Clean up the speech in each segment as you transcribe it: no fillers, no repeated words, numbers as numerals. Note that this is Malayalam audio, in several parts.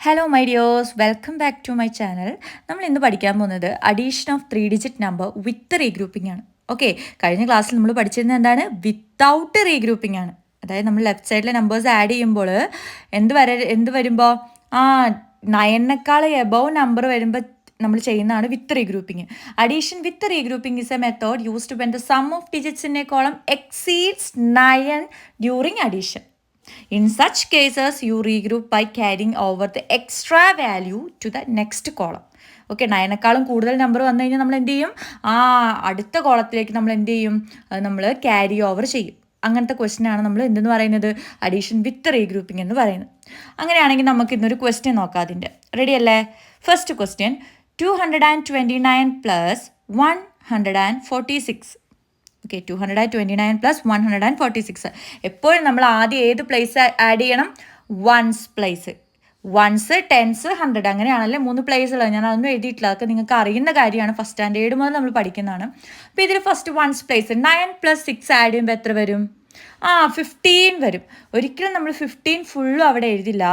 Hello my dears, welcome back to my channel. നമ്മൾ ഇന്ന് പഠിക്കാൻ പോകുന്നത് addition of 3 digit number with regrouping ആണ്. ഓക്കെ, കഴിഞ്ഞ ക്ലാസ്സിൽ നമ്മൾ പഠിച്ചിരുന്നത് എന്താണ്? വിത്തൗട്ട് റീഗ്രൂപ്പിംഗ് ആണ്. അതായത് നമ്മൾ ലെഫ്റ്റ് സൈഡിലെ നമ്പേഴ്സ് ആഡ് ചെയ്യുമ്പോൾ എന്ത് വരുമ്പോൾ 9നേക്കാൾ എബവ് നമ്പർ വരുമ്പോൾ നമ്മൾ ചെയ്യുന്നതാണ് with regrouping. Addition with regrouping is a method used when the sum of digits in a column exceeds 9 during addition. In such cases, you regroup by carrying over the extra value to the next column. Okay, 9നേക്കാളും കൂടുതൽ നമ്പർ വന്നു കഴിഞ്ഞാൽ നമ്മൾ എന്ത് ചെയ്യും? അടുത്ത കോളത്തിലേക്ക് നമ്മൾ എന്ത് ചെയ്യും? നമ്മൾ ക്യാരി ഓവർ ചെയ്യും. അങ്ങനത്തെ ക്വസ്റ്റ്യൻ ആണ് നമ്മൾ എന്തെന്ന് പറയുന്നത്? അഡീഷൻ വിത്ത് റീഗ്രൂപ്പിംഗ് എന്ന് പറയുന്നത്. അങ്ങനെയാണെങ്കിൽ നമുക്ക് ഇന്നൊരു ക്വസ്റ്റ്യൻ നോക്കാം. അതിൻ്റെ റെഡി അല്ലേ? First question, 229 plus 146. Okay, 229 plus 146. എപ്പോഴും നമ്മൾ ആദ്യം ഏത് പ്ലേസ് ആഡ് ചെയ്യണം? Once place. വൺസ്, ടെൻസ്, 100 അങ്ങനെയാണല്ലേ 3 പ്ലേസുള്ളത്. ഞാൻ അതൊന്നും എഴുതിയിട്ടില്ല, അതൊക്കെ നിങ്ങൾക്ക് അറിയുന്ന കാര്യമാണ്. ഫസ്റ്റ് സ്റ്റാൻഡേർഡ് മുതൽ നമ്മൾ പഠിക്കുന്നതാണ്. അപ്പോൾ ഇതിൽ ഫസ്റ്റ് വൺസ് പ്ലേസ് 9 + 6 ആഡ് ചെയ്യുമ്പോൾ എത്ര വരും? 15 വരും. ഒരിക്കലും നമ്മൾ 15 ഫുള്ളും അവിടെ എഴുതില്ല.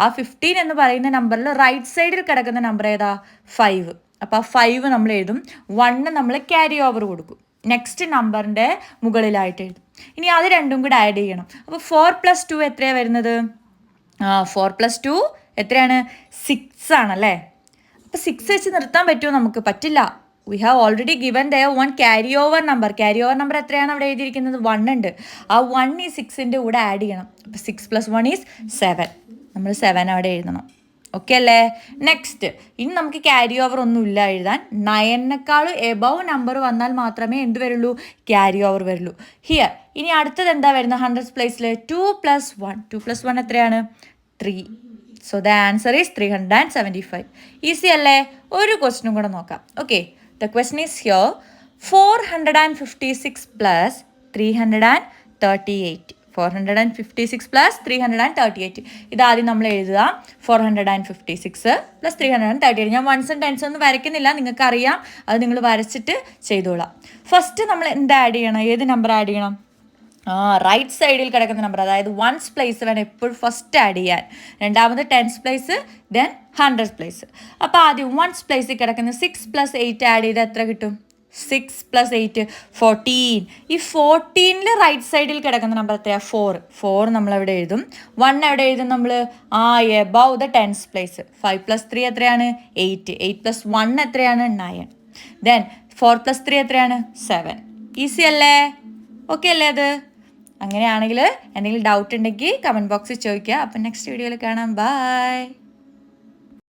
ആ 15 എന്ന് പറയുന്ന നമ്പറിൽ റൈറ്റ് സൈഡിൽ കിടക്കുന്ന നമ്പർ ഏതാ? 5. അപ്പോൾ ആ 5 നമ്മൾ എഴുതും. 1 നമ്മൾ ക്യാരി ഓവർ കൊടുക്കും, നെക്സ്റ്റ് നമ്പറിൻ്റെ മുകളിലായിട്ട് എഴുതും. ഇനി അത് രണ്ടും കൂടെ ആഡ് ചെയ്യണം. അപ്പോൾ 4 + 2 എത്രയാണ് വരുന്നത്? 4 + 2 എത്രയാണ്? 6 ആണല്ലേ. അപ്പോൾ 6 വെച്ച് നിർത്താൻ പറ്റുമോ? നമുക്ക് പറ്റില്ല. We have already given the 1 carry over number. Carry over number എത്രയാണ് അവിടെ എഴുതിയിരിക്കുന്നത്? 1 ഉണ്ട്. ആ 1 ഈ 6ൻ്റെ കൂടെ ആഡ് ചെയ്യണം. അപ്പോൾ 6 + 1 = 7. നമ്മൾ 7 അവിടെ എഴുതണം. ഓക്കെ അല്ലേ? നെക്സ്റ്റ്, ഇനി നമുക്ക് ക്യാരി ഓവർ ഒന്നുമില്ല എഴുതാൻ. 9നേക്കാൾ എബവ് നമ്പർ വന്നാൽ മാത്രമേ എന്ത് വരുള്ളൂ? ക്യാരി ഓവർ വരുള്ളൂ. ഹിയർ ഇനി അടുത്തത് എന്താ വരുന്നത്? 100 പ്ലേസിൽ 2 + 1. 2 + 1 എത്രയാണ്? 3. So the answer is 375. Easy അല്ലേ? ഒരു ക്വസ്റ്റ്യനും കൂടെ നോക്കാം. Okay, the question is here. 456 + 338. 456 + 338. ഇതാദ്യം നമ്മൾ എഴുതുക. 456 + 338. ഞാൻ വൺസ് ആൻഡ് ടെൻസ് ഒന്നും വരയ്ക്കുന്നില്ല, നിങ്ങൾക്കറിയാം. അത് നിങ്ങൾ വരച്ചിട്ട് ചെയ്തോളാം. ഫസ്റ്റ് നമ്മൾ എന്ത് ആഡ് ചെയ്യണം? ഏത് നമ്പർ ആഡ് ചെയ്യണം? റൈറ്റ് സൈഡിൽ കിടക്കുന്ന നമ്പർ, അതായത് വൺസ് പ്ലേസ് വേണം എപ്പോഴും ഫസ്റ്റ് ആഡ് ചെയ്യാൻ. രണ്ടാമത് ടെൻസ് പ്ലേസ്, ദെൻ 100 പ്ലേസ്. അപ്പോൾ ആദ്യം വൺസ് പ്ലേസിൽ കിടക്കുന്ന 6 + 8 ആഡ് ചെയ്താൽ എത്ര കിട്ടും? 6 + 8 14. ഈ 14ൽ റൈറ്റ് സൈഡിൽ കിടക്കുന്ന നമ്പർ എത്രയാണ്? 4 നമ്മളെവിടെ എഴുതും. 1 എവിടെ എഴുതും നമ്മൾ? Above the tense place. 5 + 3 എത്രയാണ്? 8. 8 + 1 എത്രയാണ്? 9. ദെൻ 4 + 3 എത്രയാണ്? 7. ഈസി അല്ലേ? ഓക്കെ അല്ലേ അത്? അങ്ങനെയാണെങ്കിൽ എന്തെങ്കിലും ഡൗട്ട് ഉണ്ടെങ്കിൽ കമൻറ്റ് ബോക്സിൽ ചോദിക്കുക. അപ്പം നെക്സ്റ്റ് വീഡിയോയിൽ കാണാം. ബൈ.